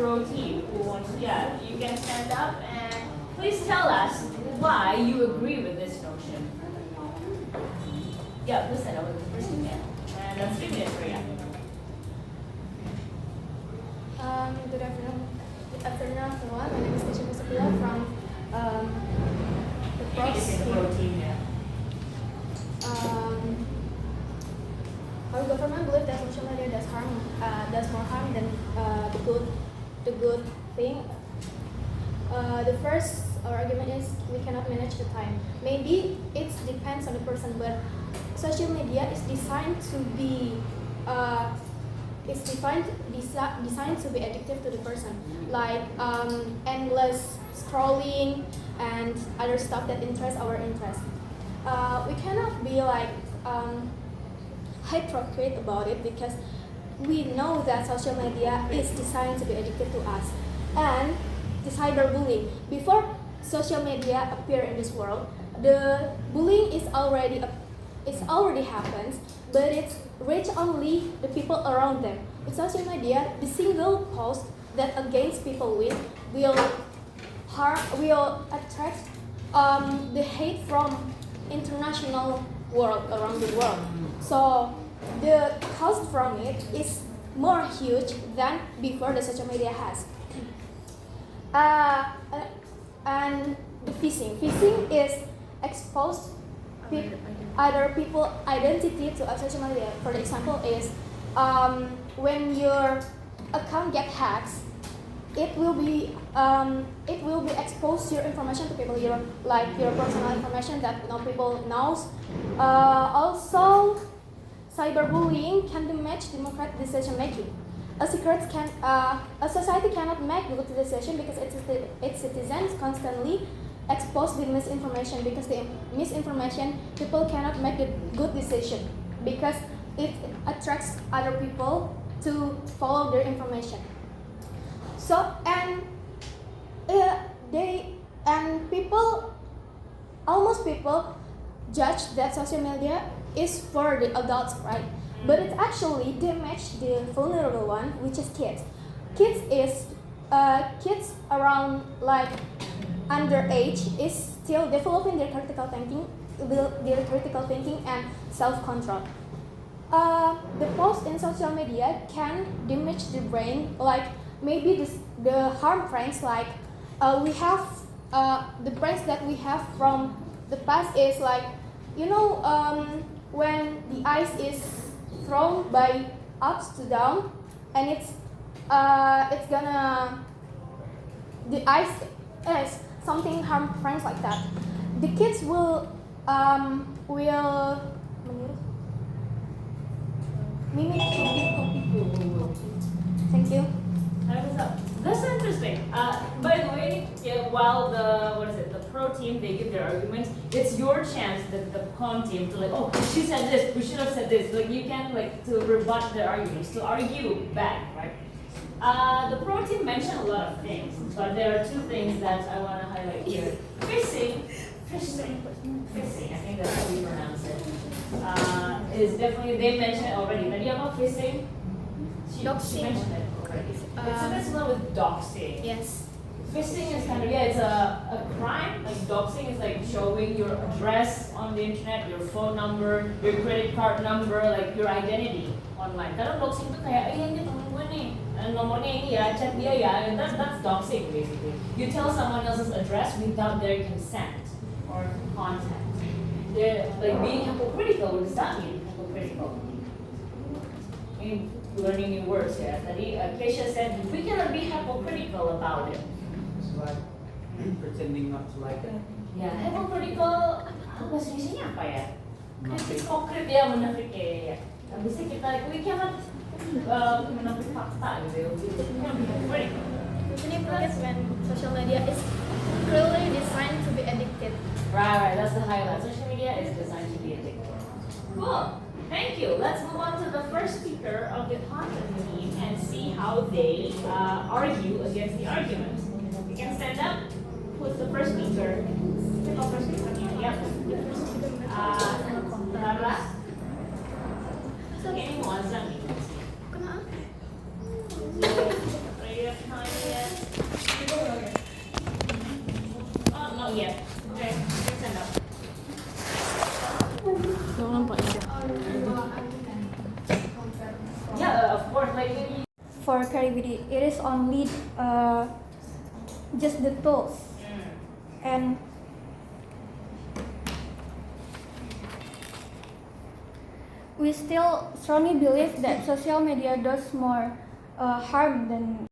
pro team who wants, yeah, you can stand up and please tell us why you agree with this notion. Yeah, please stand up with the first email. And that's 3 minutes for you. Good afternoon. Good afternoon, everyone. My name is Tisha Musabila from the You can say the pro team, yeah. Our government believes that social media does more harm than the good thing. The first argument is we cannot manage the time. Maybe it depends on the person, but social media is designed to be designed to be addictive to the person, like endless scrolling and other stuff that interests our interest. We cannot be like hypocrite about it because we know that social media is designed to be addictive to us. And the cyberbullying, before social media appear in this world, the bullying is already happens, but it's reach only the people around them. With social media, the single post that against people will attract the hate from international world around the world. So the cost from it is more huge than before the social media has. And the phishing. Phishing is exposed other people identity to a social media. For example, is when your account get hacked, it will be exposed your information to people, your personal information that no people knows. Also, cyberbullying can damage democratic decision making. A society cannot make good decision because its citizens constantly expose the misinformation, because the misinformation people cannot make the good decision because it attracts other people to follow their information. So almost people judge that social media is for the adults, right? But it actually damage the vulnerable one, which is kids. Kids around like underage is still developing their critical thinking and self-control. The post in social media can damage the brain, like maybe the harm brains, like we have the brains that we have from the past is like, when the ice is thrown by ups to down, and it's gonna, the ice is something harm brains like that. The kids will mimic. Thank you. That's interesting. By the way, while the pro team, they give their arguments, it's your chance, the con team, to like, oh, she said this, we should have said this. Like, you can to rebut their arguments, to argue back, right? The pro team mentioned a lot of things, but there are two things that I want to highlight here. Phishing, I think that's how we pronounce it, is definitely, they mentioned it already. Tadi apa phishing? She mentioned it already. It's a bit similar with doxing. Yes. Phishing is kind of, it's a crime. Like doxing is like showing your address on the internet, your phone number, your credit card number, like your identity online. Karena doxing itu kayak, ini temen gue nih, nomornya ini ya, chat dia ya, and that's doxing basically. You tell someone else's address without their consent or contact. They're like being hypocritical. What does that mean? Hypocritical. Learning new words ya. Tadi Keisha said we cannot be hypocritical about it. It's like pretending not to like it. Ya, hypocritical. Bahasa Indonesia apa ya? Hipokrit ya, munafik ya. Habisnya kita we cannot menafik fakta gitu. We cannot be hypocritical. Because when social media is really designed to be addictive. Right. That's the highlight. Social media is designed to be addictive. Cool. Thank you. Let's move on to the first speaker of the content team and see how they argue against the arguments. You can stand up. Who's the first speaker? Pick up first speaker. Yep. Rara. So anyone, Zami. Kenapa? Right time. Yeah, of course. Like For creativity, it is only just the tools, and we still strongly believe that social media does more harm than